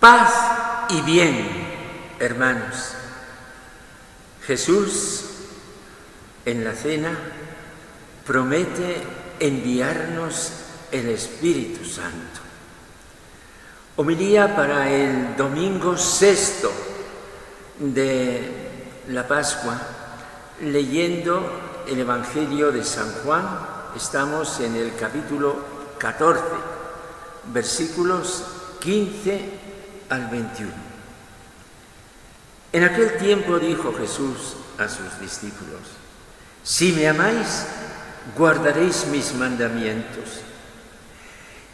Paz y bien, hermanos. Jesús en la cena promete enviarnos el Espíritu Santo. Homilía para el domingo sexto de la Pascua, leyendo el Evangelio de San Juan. Estamos en el capítulo 14, versículos 15 al 21. En aquel tiempo dijo Jesús a sus discípulos: si me amáis, guardaréis mis mandamientos.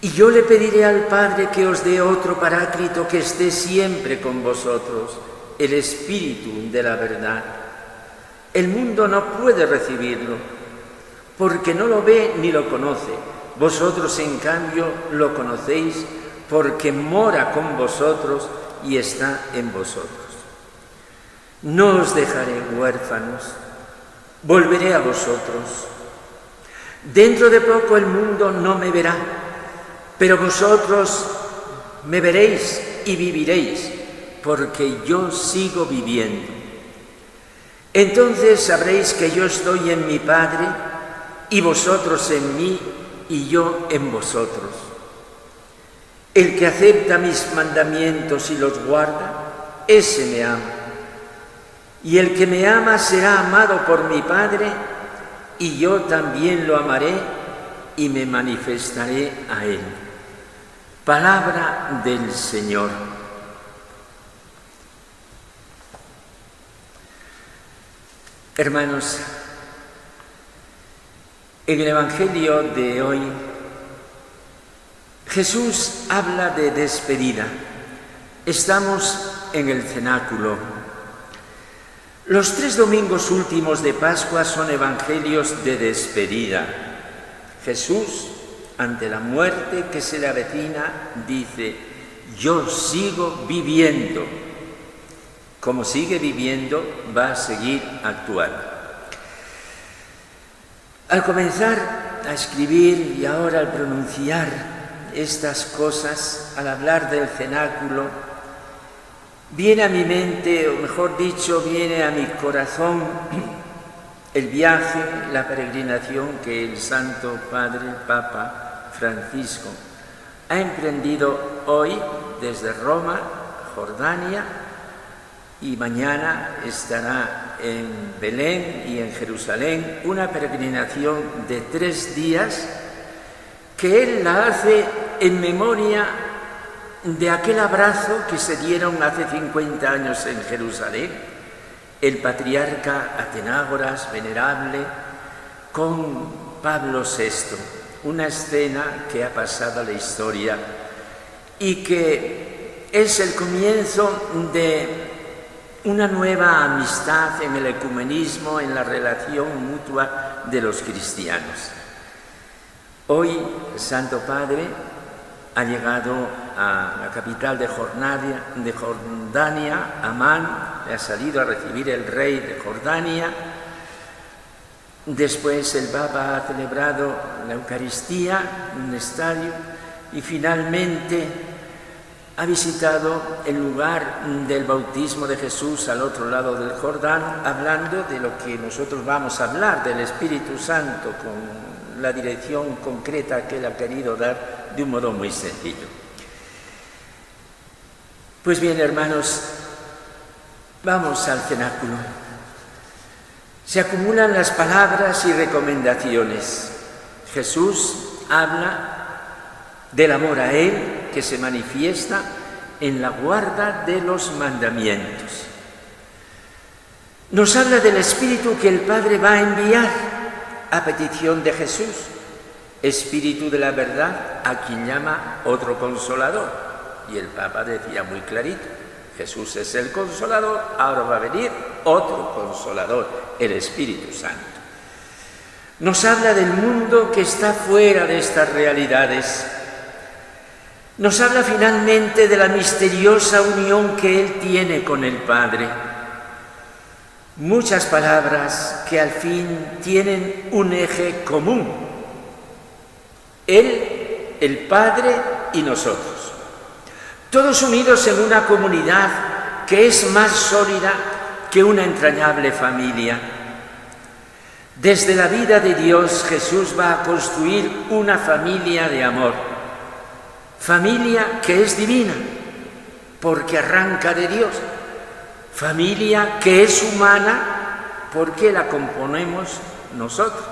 Y yo le pediré al Padre que os dé otro Paráclito que esté siempre con vosotros, el Espíritu de la verdad. El mundo no puede recibirlo, porque no lo ve ni lo conoce. Vosotros, en cambio, lo conocéis, porque mora con vosotros y está en vosotros. No os dejaré huérfanos, volveré a vosotros. Dentro de poco el mundo no me verá, pero vosotros me veréis y viviréis, porque yo sigo viviendo. Entonces sabréis que yo estoy en mi Padre, y vosotros en mí, y yo en vosotros. El que acepta mis mandamientos y los guarda, ese me ama. Y el que me ama será amado por mi Padre, y yo también lo amaré y me manifestaré a él. Palabra del Señor. Hermanos, en el Evangelio de hoy, Jesús habla de despedida. Estamos en el cenáculo. Los 3 domingos últimos de Pascua son evangelios de despedida. Jesús, ante la muerte que se le avecina, dice: yo sigo viviendo. Como sigue viviendo, va a seguir actuando. Al comenzar a escribir y ahora al pronunciar estas cosas, al hablar del cenáculo, viene a mi mente, o mejor dicho, viene a mi corazón el viaje, la peregrinación que el Santo Padre, el Papa Francisco, ha emprendido hoy desde Roma, Jordania, y mañana estará en Belén y en Jerusalén, una peregrinación de 3 días que él la hace en memoria de aquel abrazo que se dieron hace 50 años en Jerusalén, el patriarca Atenágoras venerable con Pablo VI, una escena que ha pasado a la historia y que es el comienzo de una nueva amistad en el ecumenismo, en la relación mutua de los cristianos. Hoy el Santo Padre ha llegado a la capital de Jordania, Amán, ha salido a recibir el rey de Jordania. Después el Papa ha celebrado la Eucaristía en un estadio y finalmente ha visitado el lugar del bautismo de Jesús al otro lado del Jordán, hablando de lo que nosotros vamos a hablar, del Espíritu Santo, con la dirección concreta que él ha querido dar de un modo muy sencillo. Pues bien, hermanos, vamos al cenáculo. Se acumulan las palabras y recomendaciones. Jesús habla del amor a él, que se manifiesta en la guarda de los mandamientos. Nos habla del Espíritu que el Padre va a enviar a petición de Jesús, Espíritu de la verdad, a quien llama otro Consolador. Y el Papa decía muy clarito: Jesús es el Consolador, ahora va a venir otro Consolador, el Espíritu Santo. Nos habla del mundo que está fuera de estas realidades. Nos habla finalmente de la misteriosa unión que él tiene con el Padre. Muchas palabras que al fin tienen un eje común: Él, el Padre y nosotros. todos unidos en una comunidad que es más sólida que una entrañable familia. Desde la vida de Dios, Jesús va a construir una familia de amor, familia que es divina, porque arranca de Dios, familia que es humana, porque la componemos nosotros.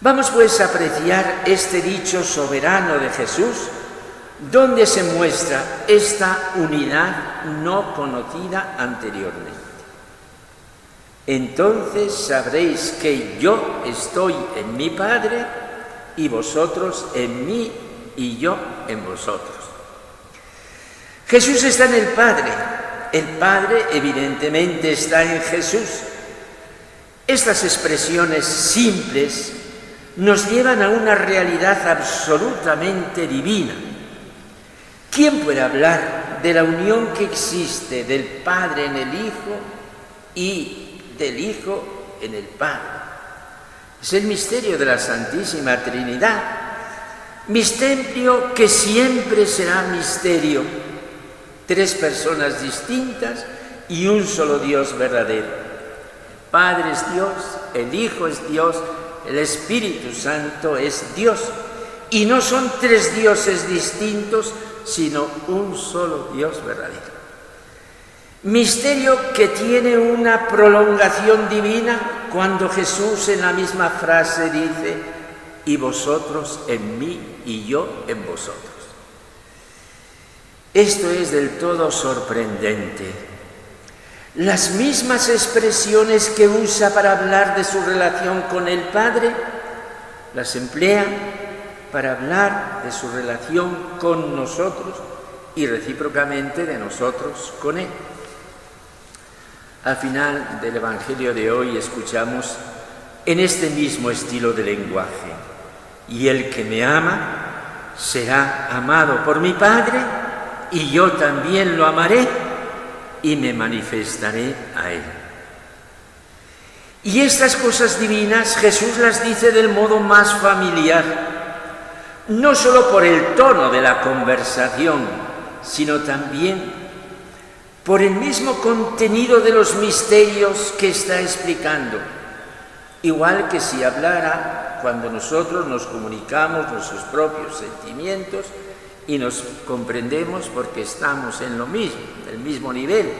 Vamos pues a apreciar este dicho soberano de Jesús, donde se muestra esta unidad no conocida anteriormente. Entonces sabréis que yo estoy en mi Padre y vosotros en mí y yo en vosotros. Jesús está en el Padre evidentemente está en Jesús. Estas expresiones simples nos llevan a una realidad absolutamente divina. ¿Quién puede hablar de la unión que existe del Padre en el Hijo y del Hijo en el Padre? Es el misterio de la Santísima Trinidad, misterio que siempre será misterio. Tres personas distintas y un solo Dios verdadero. El Padre es Dios, el Hijo es Dios, el Espíritu Santo es Dios. Y no son tres dioses distintos, sino un solo Dios verdadero. Misterio que tiene una prolongación divina cuando Jesús en la misma frase dice: y vosotros en mí y yo en vosotros. Esto es del todo sorprendente. Las mismas expresiones que usa para hablar de su relación con el Padre, las emplea para hablar de su relación con nosotros y recíprocamente de nosotros con Él. Al final del Evangelio de hoy escuchamos en este mismo estilo de lenguaje: y el que me ama será amado por mi Padre, y yo también lo amaré y me manifestaré a Él. Y estas cosas divinas Jesús las dice del modo más familiar, no solo por el tono de la conversación, sino también por el mismo contenido de los misterios que está explicando. Igual que si hablara cuando nosotros nos comunicamos nuestros propios sentimientos y nos comprendemos porque estamos en lo mismo, en el mismo nivel.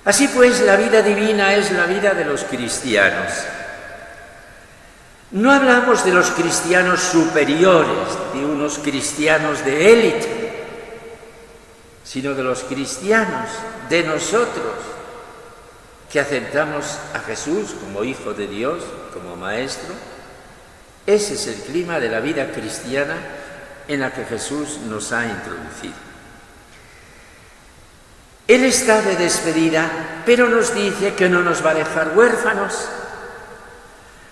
Así pues, la vida divina es la vida de los cristianos. No hablamos de los cristianos superiores, de unos cristianos de élite, sino de los cristianos, de nosotros, que aceptamos a Jesús como Hijo de Dios, como Maestro. Ese es el clima de la vida cristiana en la que Jesús nos ha introducido. Él está de despedida, pero nos dice que no nos va a dejar huérfanos.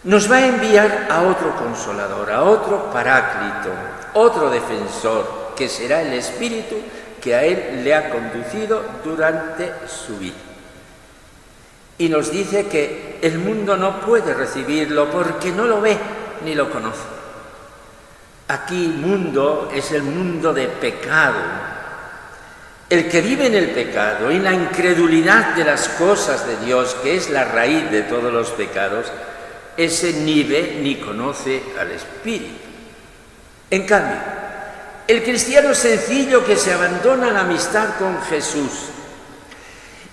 Nos va a enviar a otro consolador, a otro paráclito, otro defensor, que será el Espíritu que a Él le ha conducido durante su vida. Y nos dice que el mundo no puede recibirlo porque no lo ve ni lo conoce. Aquí mundo es el mundo de pecado. El que vive en el pecado, en la incredulidad de las cosas de Dios, que es la raíz de todos los pecados, ese ni ve ni conoce al Espíritu. En cambio, el cristiano sencillo que se abandona a la amistad con Jesús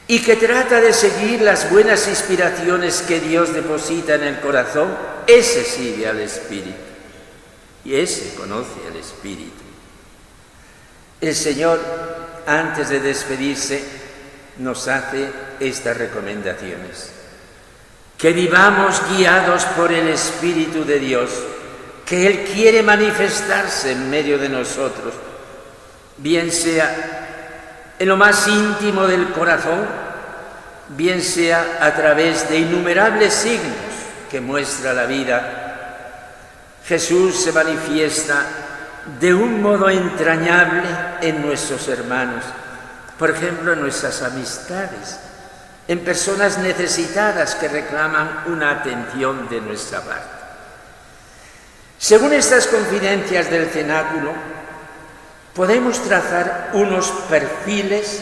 y que trata de seguir las buenas inspiraciones que Dios deposita en el corazón, ese sigue al Espíritu y ese conoce al Espíritu. El Señor, antes de despedirse, nos hace estas recomendaciones: que vivamos guiados por el Espíritu de Dios, que Él quiere manifestarse en medio de nosotros, bien sea en lo más íntimo del corazón, bien sea a través de innumerables signos que muestra la vida. Jesús se manifiesta de un modo entrañable en nuestros hermanos, por ejemplo, en nuestras amistades, en personas necesitadas que reclaman una atención de nuestra parte. Según estas confidencias del cenáculo, podemos trazar unos perfiles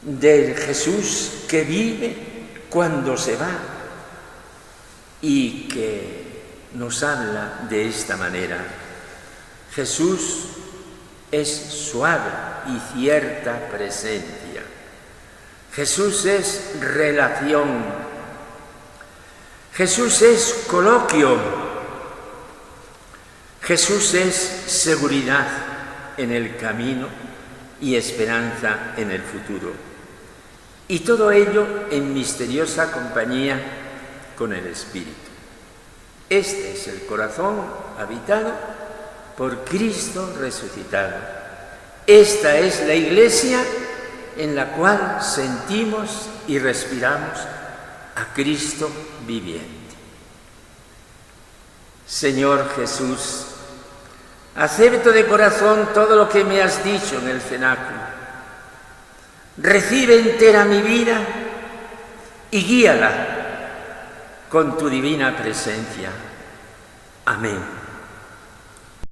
del Jesús que vive cuando se va y que nos habla de esta manera. Jesús es suave y cierta presencia. Jesús es relación. Jesús es coloquio. Jesús es seguridad en el camino y esperanza en el futuro. Y todo ello en misteriosa compañía con el Espíritu. Este es el corazón habitado por Cristo resucitado. Esta es la Iglesia en la cual sentimos y respiramos a Cristo viviente. Señor Jesús, acepto de corazón todo lo que me has dicho en el cenáculo. Recibe entera mi vida y guíala con tu divina presencia. Amén.